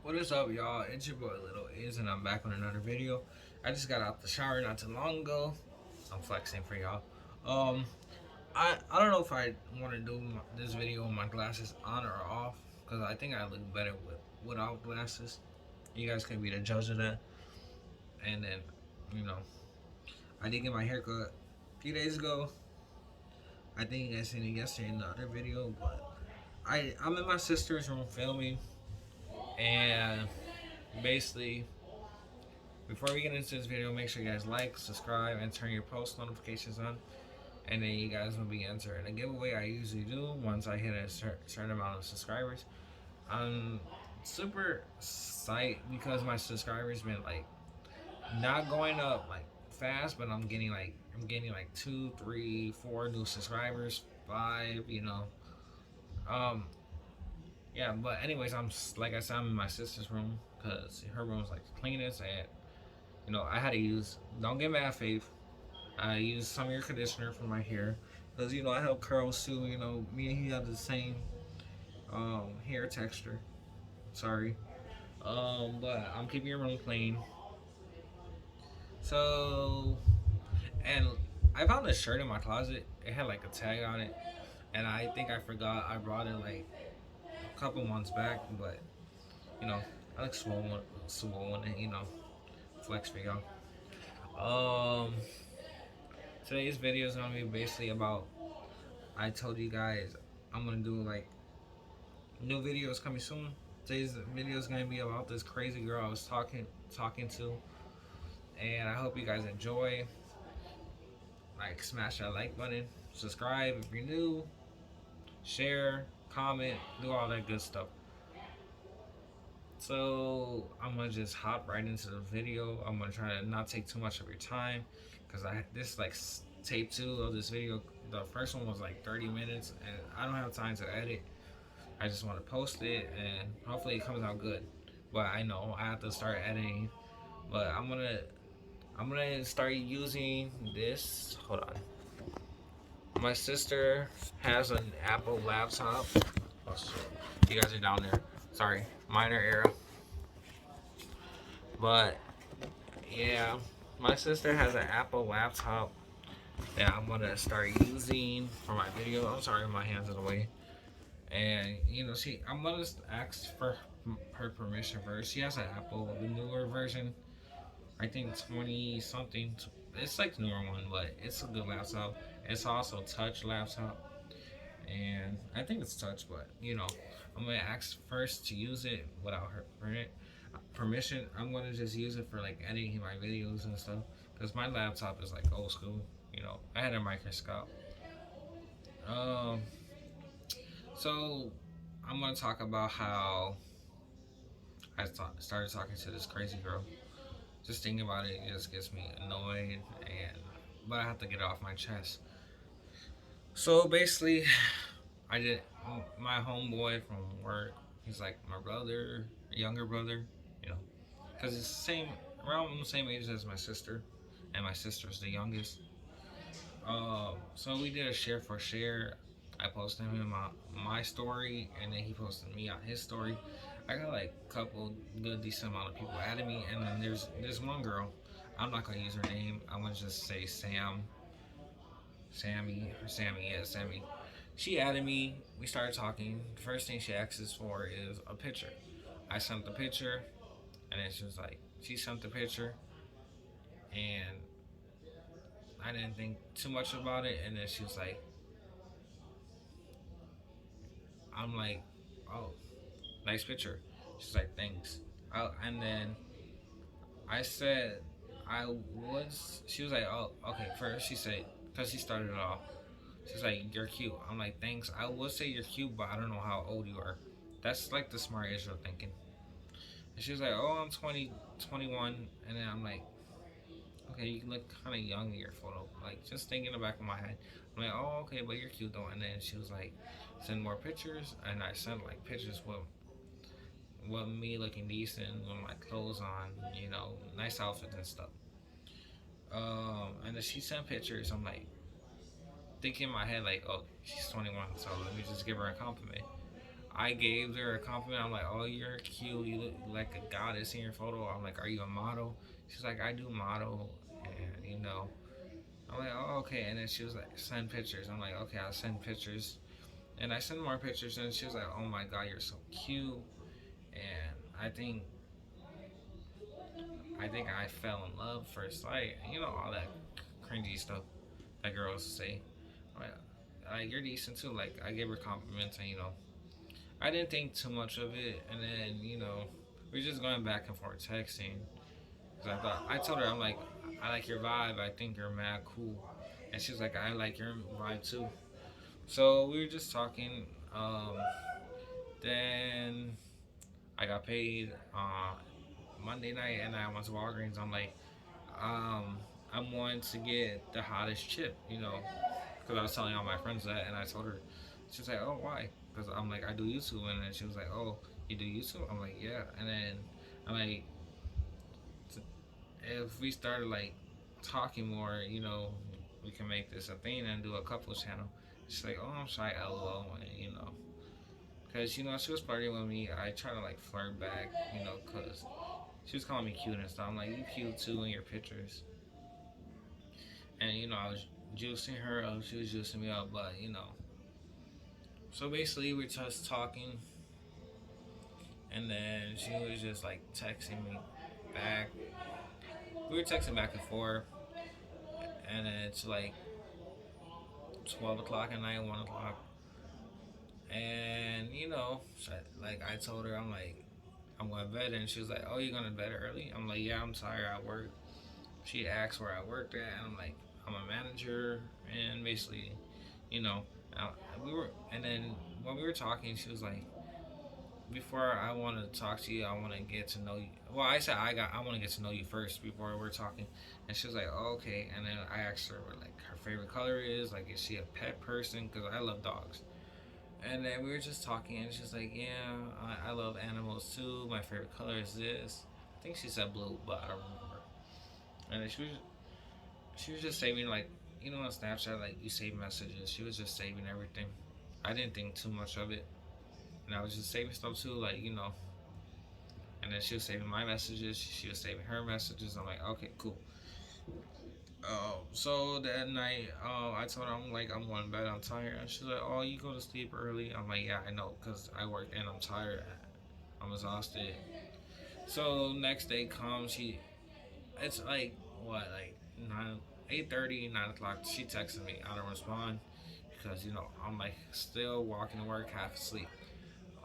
What is up, y'all? It's your boy Little Is, and I'm back with another video. I just got out the shower not too long ago. I'm flexing for y'all. Um, I don't know if I want to do this video with my glasses on or off, because I think I look better without glasses. You guys can be the judge of that. And then, you know, I did get my haircut a few days ago. I think you guys seen it yesterday in the other video, but I'm in my sister's room filming, and basically, before we get into this video, make sure you guys like, subscribe, and turn your post notifications on. And then you guys will be entering a giveaway I usually do once I hit a certain amount of subscribers. I'm super psyched because my subscribers been like not going up like fast, but I'm getting like 2, 3, 4 new subscribers, 5, Um, yeah, but anyways, like I said, I'm in my sister's room because her room's like the cleanest, and I had to use. Don't get mad, Faith. I used some air conditioner for my hair because I have curls too. Me and he have the same hair texture. Sorry, but I'm keeping your room clean. So, and I found this shirt in my closet. It had like a tag on it, and I think I forgot I brought it like a couple months back. But I look swollen, and flex for y'all. Today's video is gonna be basically about. I told you guys I'm gonna do like new videos coming soon. Today's video is gonna be about this crazy girl I was talking to, and I hope you guys enjoy. Like, smash that like button, subscribe if you're new, share, comment, do all that good stuff. So I'm gonna just hop right into the video. I'm gonna try to not take too much of your time because this is like tape 2 of this video. The first one was like 30 minutes, and I don't have time to edit. I just want to post it, and hopefully it comes out good. But I know I have to start editing. But I'm gonna start using this. Hold on. My sister has an Apple laptop. Oh shit! You guys are down there. Sorry, minor error. But yeah, my sister has an Apple laptop that I'm gonna start using for my video. I'm sorry, my hands in the way. And I'm gonna ask for her permission first. She has an Apple, the newer version. I think 20 something. It's like the newer one, but it's a good laptop. It's also touch laptop, and I think it's touch, but I'm gonna ask first to use it without her permission. I'm gonna just use it for like editing my videos and stuff because my laptop is like old school. I had a microscope. So I'm gonna talk about how I started talking to this crazy girl. Just thinking about it just gets me annoyed, but I have to get it off my chest. So basically, I did my homeboy from work. He's like my brother, younger brother, because it's around the same age as my sister, and my sister's the youngest. So we did a share for share. I posted him on my story, and then he posted me on his story. I got like a couple good decent amount of people adding me, and then there's one girl. I'm not gonna use her name. I'm gonna just say Sammy, yeah, Sammy. She added me. We started talking. The first thing she asks for is a picture. I sent the picture, and then she sent the picture, and I didn't think too much about it. And then she was like, I'm like, oh, nice picture. She's like, thanks. And then I said, she was like, oh, okay. First she said, because she started it off, she's like, you're cute. I'm like, thanks. I would say you're cute, but I don't know how old you are. That's like the smart Israel thinking. And she was like, oh, I'm 20, 21. And then I'm like, okay, you look kind of young in your photo. Like, just thinking in the back of my head. I'm like, oh, okay, but you're cute though. And then she was like, send more pictures. And I sent like pictures with me looking decent with my clothes on, nice outfits and stuff. And then she sent pictures. I'm like, thinking in my head like, oh, she's 21, so let me just give her a compliment. I gave her a compliment. I'm like, oh, you're cute. You look like a goddess in your photo. I'm like, are you a model? She's like, I do model, and I'm like, oh, okay. And then she was like, send pictures. I'm like, okay, I'll send pictures. And I sent more pictures, and she was like, oh my god, you're so cute. And I think I fell in love first sight. All that cringy stuff that girls say. Like, you're decent too. Like, I gave her compliments, and I didn't think too much of it. And then we were just going back and forth texting. Cause I told her, I'm like, I like your vibe. I think you're mad cool. And she's like, I like your vibe too. So we were just talking. Then I got paid Monday night, and I went to Walgreens. I'm like, um, I'm wanting to get the hottest chip, because I was telling all my friends that, and I told her. She was like, oh, why? Because I'm like, I do YouTube, and then she was like, oh, you do YouTube? I'm like, yeah. And then I'm like, if we started like talking more, we can make this a thing and do a couples channel. She's like, oh, I'm shy, lol, and because she was flirting with me. I try to like flirt back, because she was calling me cute and stuff. I'm like, you cute too in your pictures. And I was juicing her up. She was juicing me up, but So basically, we were just talking, and then she was just like texting me back. We were texting back and forth, and then it's like 12 o'clock at night, 1 o'clock, and like I told her, I'm like, I'm going to bed, and she was like, oh, you going to bed early? I'm like, yeah, I'm tired. I work. She asked where I worked at, and I'm like, I'm a manager, and basically, you know, we were, and then when we were talking, she was like, before I want to talk to you, I want to get to know you. Well, I said I want to get to know you first before we're talking, and she was like, oh, okay. And then I asked her what like her favorite color is, like is she a pet person? Because I love dogs. And then we were just talking, and she's like, yeah, I love animals too. My favorite color is this. I think she said blue, but I don't remember. And then she was just saving like on Snapchat like you save messages. She was just saving everything. I didn't think too much of it, and I was just saving stuff too, like And then she was saving my messages. She was saving her messages. I'm like, okay, cool. So that night, I told her I'm like I'm going to bed. I'm tired. And she's like, oh, you go to sleep early. I'm like, yeah, I know, cause I worked and I'm tired. I'm exhausted. So next day comes. It's like what, like 8:30, 9 o'clock. She texted me. I don't respond because I'm like still walking to work, half asleep.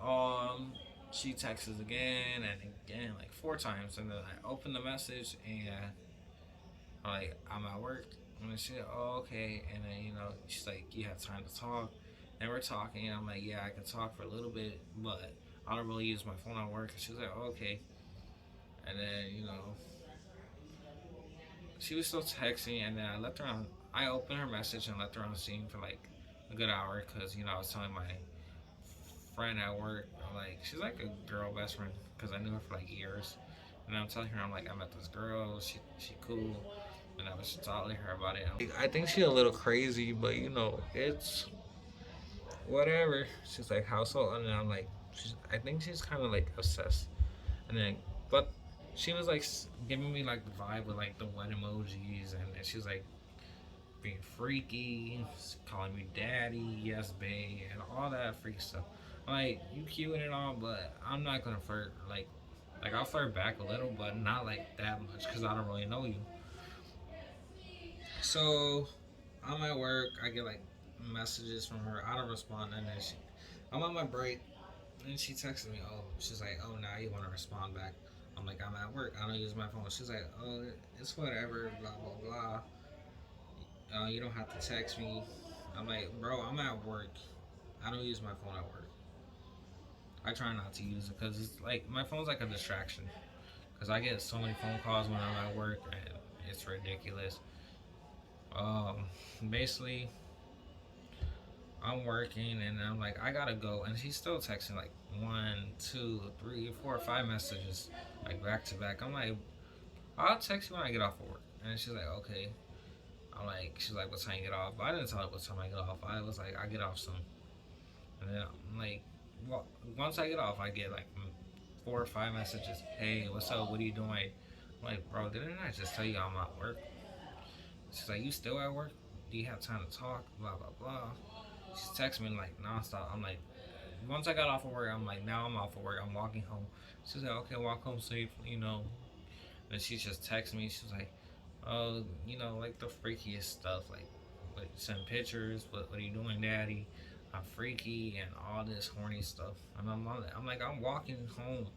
Um, she texts again and again, like 4 times, and then I open the message and like I'm at work. And she said, oh, okay. And then she's like, you have time to talk. And we're talking. And I'm like, yeah, I can talk for a little bit, but I don't really use my phone at work. And she was like, oh, okay. And then she was still texting, and then I left her on. I opened her message and left her on scene for like a good hour because I was telling my friend at work, like she's like a girl best friend because I knew her for like years, and I'm telling her I'm like I met this girl, she cool, and I was telling her about it. I think she's a little crazy, but it's whatever. She's like household, and then I'm like, I think she's kind of like obsessed, and then but she was like giving me like the vibe with like the wet emojis, and then she was like being freaky, calling me daddy, yes babe, and all that freaky stuff. Like you cute and all, but I'm not gonna flirt like I'll flirt back a little, but not like that much because I don't really know you. So I'm at work. I get like messages from her. I don't respond, and then I'm on my break, and she texted me. Oh, she's like, oh, now you want to respond back. I'm like, I'm at work. I don't use my phone. She's like, oh, it's whatever. Blah blah blah. You don't have to text me. I'm like, bro, I'm at work. I don't use my phone at work. I try not to use it because it's like my phone's like a distraction. Because I get so many phone calls when I'm at work, and it's ridiculous. Um, Basically, I'm working, and I'm like, I gotta go, and she's still texting like 1, 2, 3, 4, 5 messages like back to back. I'm like, I'll text you when I get off of work, and she's like, okay. I'm like, she's like, what time you get off? But I didn't tell her what time I get off. I was like, I get off soon. And then I'm like, well, once I get off, I get like 4 or 5 messages. Hey, what's up? What are you doing? I'm like, bro, didn't I just tell you I'm at work? She's like, you still at work? Do you have time to talk? Blah blah blah. She's texting me like nonstop. I'm like, once I got off of work, I'm like, now I'm off of work. I'm walking home. She's like, okay, walk home safe, you know. And she just texted me. She's like, oh, you know, like the freakiest stuff, like send pictures. What are you doing, daddy? I'm freaky and all this horny stuff. And I'm like, I'm walking home.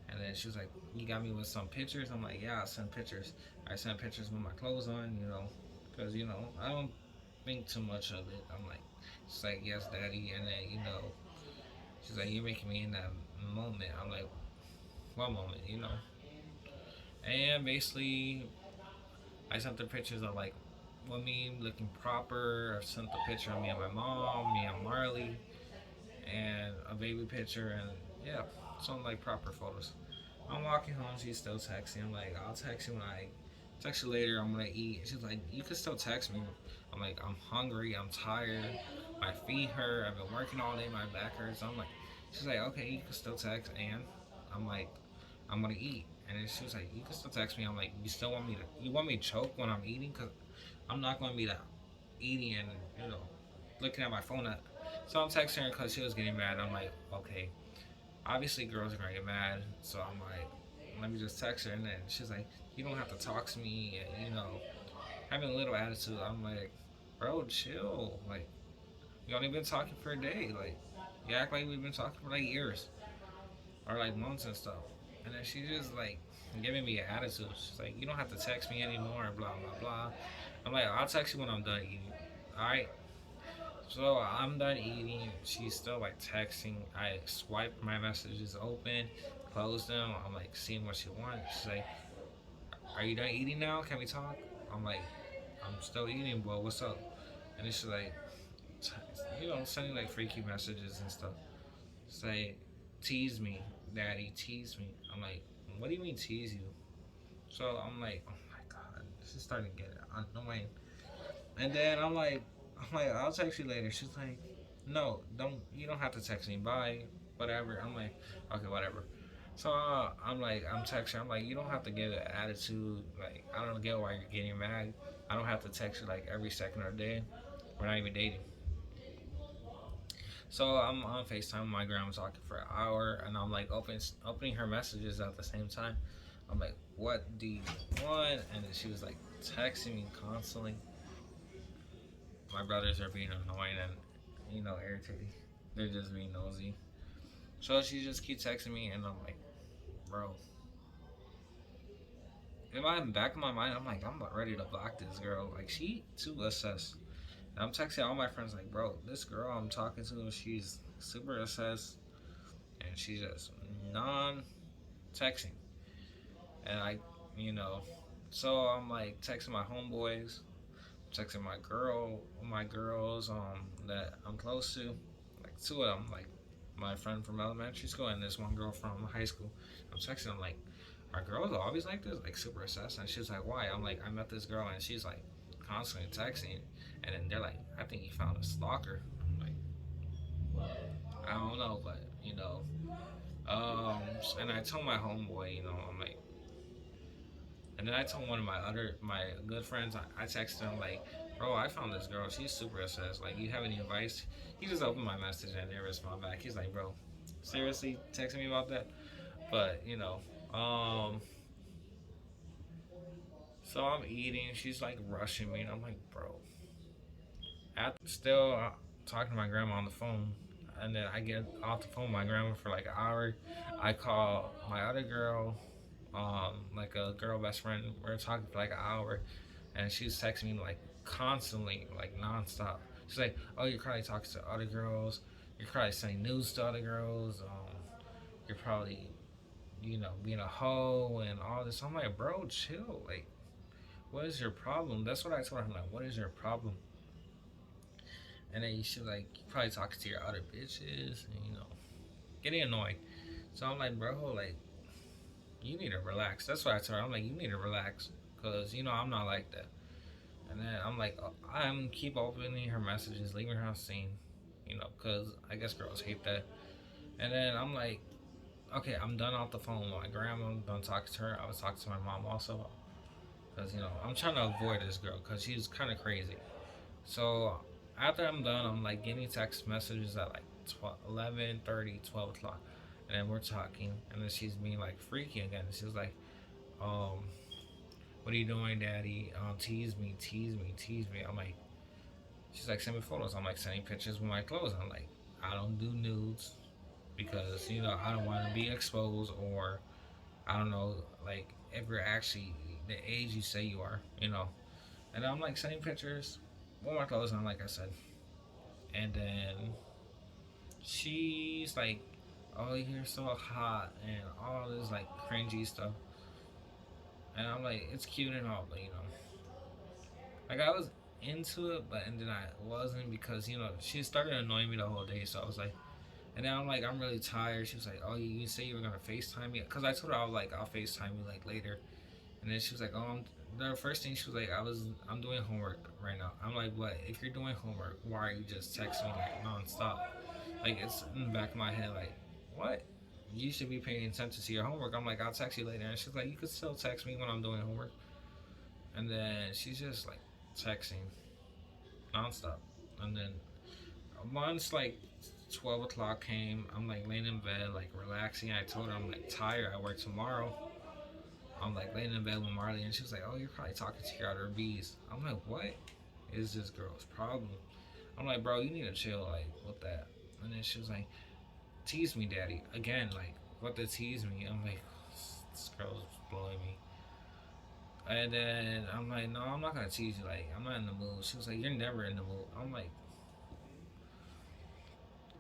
And then she was like, you got me with some pictures? I'm like, yeah, I sent pictures. I sent pictures with my clothes on, you know, because, you know, I don't think too much of it. I'm like, she's like, yes, daddy. And then, you know, she's like, you're making me in that moment. I'm like, what moment, you know? And basically, I sent the pictures of like with me looking proper. I sent the picture of me and my mom, me and Marley, and a baby picture, and yeah, some like proper photos. I'm walking home. She's still texting. I'm like, I'll text you when I text you later. I'm gonna eat. She's like, you can still text me. I'm like, I'm hungry. I'm tired. My feet hurt. I've been working all day. My back hurts. I'm like, she's like, okay, you can still text. And I'm like, I'm gonna eat. And then she was like, you can still text me. I'm like, you still want me to? You want me to choke when I'm eating? Cause I'm not gonna be that eating and you know looking at my phone. So I'm texting her because she was getting mad. I'm like, okay, obviously girls are gonna get mad. So I'm like, let me just text her. And then she's like, you don't have to talk to me. And, you know, having a little attitude. I'm like, bro, chill. Like, we only been talking for a day. Like, you act like we've been talking for like years or like months and stuff. And then she just like giving me an attitude. She's like, you don't have to text me anymore. Blah blah blah. I'm like, I'll text you when I'm done eating. All right. So I'm done eating. She's still like texting. I swipe my messages open, close them. I'm like seeing what she wants. She's like, "Are you done eating now? Can we talk?" I'm like, "I'm still eating, but what's up?" And then she's like, you know, sending like freaky messages and stuff. Say, tease me, daddy, tease me. I'm like, what do you mean tease you? So I'm like, oh my god, this is starting to get annoying. And then I'm like, I'll text you later. She's like, no, don't. You don't have to text me. Bye, whatever. I'm like, okay, whatever. So I'm like, I'm texting. I'm like, you don't have to get an attitude. Like, I don't get why you're getting mad. I don't have to text you like every second of the day. We're not even dating. So I'm on Facetime with my grandma talking for an hour, and I'm like opening her messages at the same time. I'm like, what do you want? And then she was like texting me constantly. My brothers are being annoying and you know irritating. They're just being nosy. So she just keeps texting me, and I'm like, bro. In my back of my mind, I'm like, I'm about ready to block this girl. Like she too obsessed. And I'm texting all my friends like, bro, this girl I'm talking to, she's super obsessed, and she's just non-texting. And I, you know, so I'm like texting my homeboys, texting my girls that I'm close to, like two of them, like my friend from elementary school and this one girl from high school. I'm texting them like, are girls always like this, like super obsessed? And she's like, why? I'm like, I met this girl and she's like constantly texting, and then they're like, I think you found a stalker. I'm like, I don't know, but you know, and I told my homeboy, you know, I'm like, and then I told one of my good friends, I texted him like, bro, I found this girl. She's super obsessed. Like, you have any advice? He just opened my message and didn't respond back. He's like, bro, seriously, texting me about that? But you know, um, so I'm eating. She's like rushing me, and I'm like, bro. After still talking to my grandma on the phone, and then I get off the phone with my grandma for like an hour. I call my other girl, like a girl best friend. We're talking for like an hour, and she's texting me like constantly, like nonstop. She's like, "Oh, you're probably talking to other girls. You're probably saying news to other girls. You're probably, you know, being a hoe and all this." I'm like, "Bro, chill. Like, what is your problem?" That's what I told her. I'm like, "What is your problem?" And then she's like, "You probably talking to your other bitches, and you know, getting annoying." So I'm like, "Bro, like, you need to relax." That's what I told her. I'm like, "You need to relax, cause you know I'm not like that." And then I'm like, I'm keep opening her messages, leaving her unseen, because I guess girls hate that. And then I'm like, okay, I'm done off the phone with my grandma. I'm done talking to her. I was talking to my mom also, because I'm trying to avoid this girl because she's kind of crazy. So after I'm done, I'm like getting text messages at like 12, 11:30, 12 o'clock, and then we're talking, and then she's being like freaky again. She's like, um, "What are you doing, Daddy? Tease me, tease me, tease me." I'm like, she's like, "Send me photos." I'm like, sending pictures with my clothes. I'm like, I don't do nudes because I don't want to be exposed, or I don't know, like if you're actually the age you say you are, And I'm like sending pictures with my clothes on, like I said. And then she's like, "Oh, you're so hot," and all this like cringy stuff. And I'm like, it's cute and all, but like I was into it, but and then I wasn't because she started annoying me the whole day. So I was like, and then I'm like, I'm really tired. She was like, "Oh, you say you were gonna FaceTime me?" Because I told her I was like, I'll FaceTime you like later. And then she was like, "Oh, the first thing she was like, I'm doing homework right now." I'm like, "What? If you're doing homework, why are you just texting me like nonstop?" Like it's in the back of my head, like, what? You should be paying attention to your homework. I'm like, I'll text you later. And she's like, you could still text me when I'm doing homework. And then she's just like texting nonstop. And then once like 12 o'clock came, I'm like laying in bed, like relaxing. I told her I'm like tired. I work tomorrow. I'm like laying in bed with Marley, and she was like, "Oh, you're probably talking to your other bees." I'm like, "What is this girl's problem?" I'm like, "Bro, you need to chill, like, with that." And then she was like, "Tease me, daddy." Again, like, what to tease me? I'm like, this girl's blowing me. And then I'm like, "No, I'm not gonna tease you. Like, I'm not in the mood." She was like, "You're never in the mood." I'm like,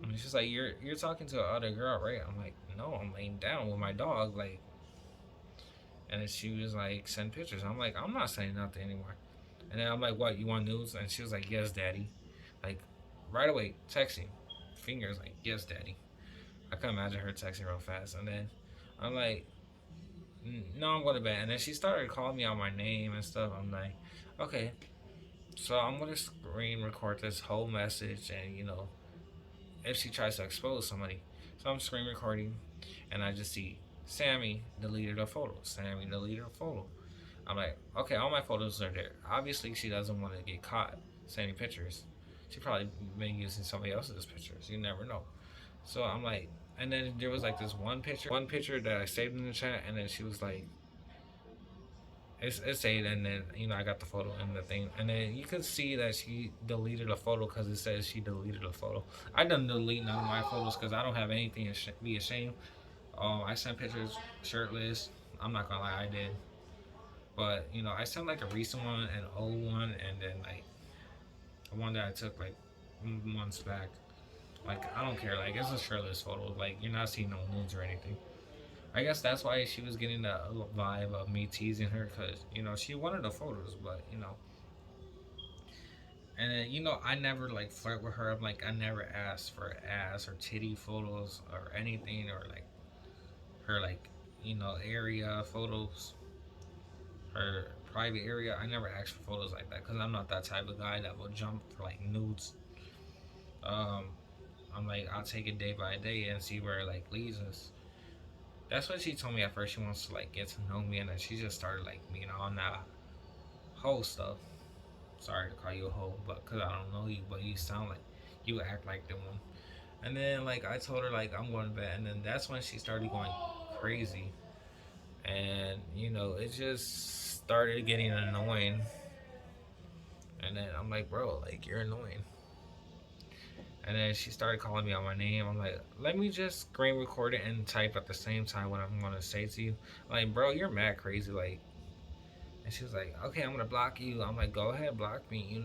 and she's like, "You're talking to another girl, right?" I'm like, "No, I'm laying down with my dog." Like, and then she was like, "Send pictures." I'm like, "I'm not saying nothing anymore." And then I'm like, "What? You want news?" And she was like, "Yes, daddy." Like, right away, texting. Fingers like, "Yes, daddy." I can imagine her texting real fast. And then I'm like, "No, I'm going to bed." And then she started calling me out my name and stuff. I'm like, "Okay." So I'm going to screen record this whole message, and, if she tries to expose somebody. So I'm screen recording, and I just see Sammy deleted a photo. Sammy deleted a photo. I'm like, okay, all my photos are there. Obviously, she doesn't want to get caught sending pictures. She probably been using somebody else's pictures. You never know. So I'm like, and then there was like this one picture that I saved in the chat, and then she was like, it's saved, and then I got the photo and the thing, and then you could see that she deleted a photo because it says she deleted a photo. I didn't delete none of my photos because I don't have anything to be ashamed. I sent pictures shirtless. I'm not gonna lie, I did. But I sent like a recent one, an old one, and then like one that I took like months back. Like I don't care. Like it's a shirtless photo. Like you're not seeing no nudes or anything. I guess that's why she was getting the vibe of me teasing her because she wanted the photos, but and then I never like flirt with her. I'm like I never asked for ass or titty photos or anything or like her like area photos, her private area. I never asked for photos like that because I'm not that type of guy that will jump for like nudes. Um, I'm like, I'll take it day by day and see where it like leads us. That's what she told me at first. She wants to like get to know me, and then she just started like being on that whole stuff. Sorry to call you a hoe, but because I don't know you, but you sound like you act like the one. And then like I told her like I'm going to bed, and then that's when she started going crazy, and it just started getting annoying. And then I'm like, bro, like you're annoying. And then she started calling me out my name. I'm like, let me just screen record it and type at the same time what I'm gonna say to you. I'm like, bro, you're mad crazy. Like, and she was like, okay, I'm gonna block you. I'm like, go ahead, block me.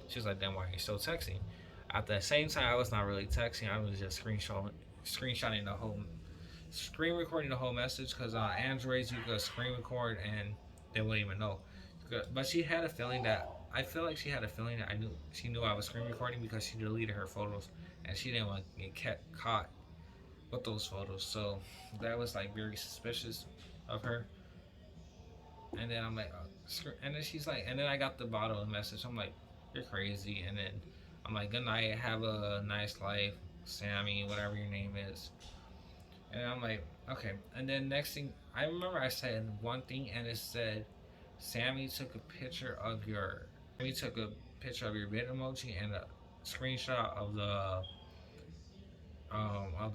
She was like, then why are you still texting? At the same time, I was not really texting. I was just screenshotting the whole, screen recording the whole message because on Androids you could screen record and they wouldn't even know. But she had a feeling that I feel like she had a feeling that she knew I was screen recording because she deleted her photos and she didn't want to get caught with those photos. So that was like very suspicious of her. And then I'm like, And then she's like, and then I got the bottom of the message. I'm like, you're crazy. And then I'm like, good night, have a nice life, Sammy, whatever your name is. And I'm like, okay. And then next thing, I remember I said one thing, and it said, Sammy took a picture of your, Sammy took a picture of your bit emoji and a screenshot of the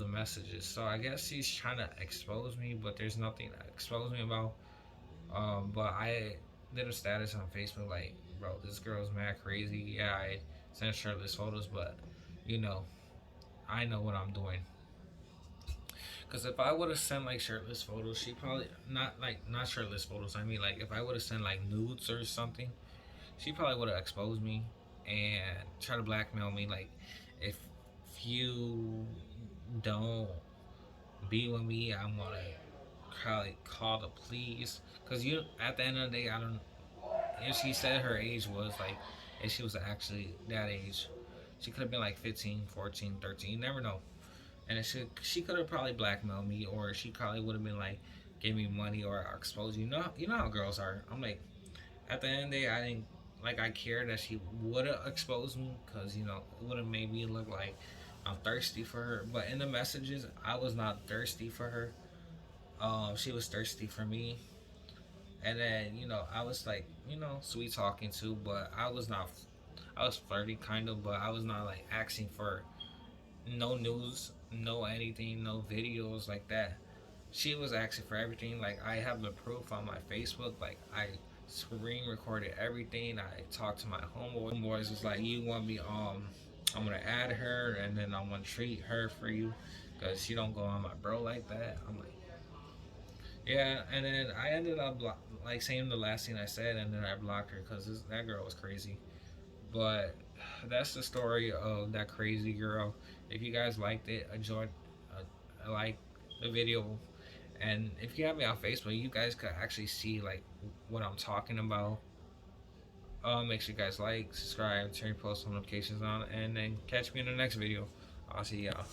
messages. So I guess she's trying to expose me, but there's nothing to expose me about. But I did a status on Facebook like, bro, this girl's mad crazy. Yeah, I sent shirtless photos, but you know, I know what I'm doing. Cause if I would have sent like shirtless photos, she probably not shirtless photos. I mean, like if I would have sent like nudes or something, she probably would have exposed me and try to blackmail me. Like if you don't be with me, I'm gonna probably call the police. Cause you at the end of the day, I don't. If she said her age was like, if she was actually that age, she could have been like 15, 14, 13. You never know. And she could have probably blackmailed me, or she probably would have been like, give me money or expose you. You know how girls are. I'm like, at the end of the day, I didn't like I cared that she would have exposed me because it would have made me look like I'm thirsty for her. But in the messages, I was not thirsty for her. She was thirsty for me. And then I was like sweet talking too, but I was not. I was flirty kind of, but I was not like asking for no news, no anything, no videos like that. She was asking for everything. Like I have the proof on my Facebook. Like I screen recorded everything. I talked to my homeboy. Homeboys was like, "You want me? I'm gonna add her, and then I'm gonna treat her for you, cause she don't go on my bro like that." I'm like, yeah. And then I ended up like saying the last thing I said, and then I blocked her because that girl was crazy. But that's the story of that crazy girl. If you guys liked it, enjoyed, like the video, and if you have me on Facebook, you guys could actually see like what I'm talking about. Make sure you guys like, subscribe, turn post notifications on, and then catch me in the next video. I'll see y'all.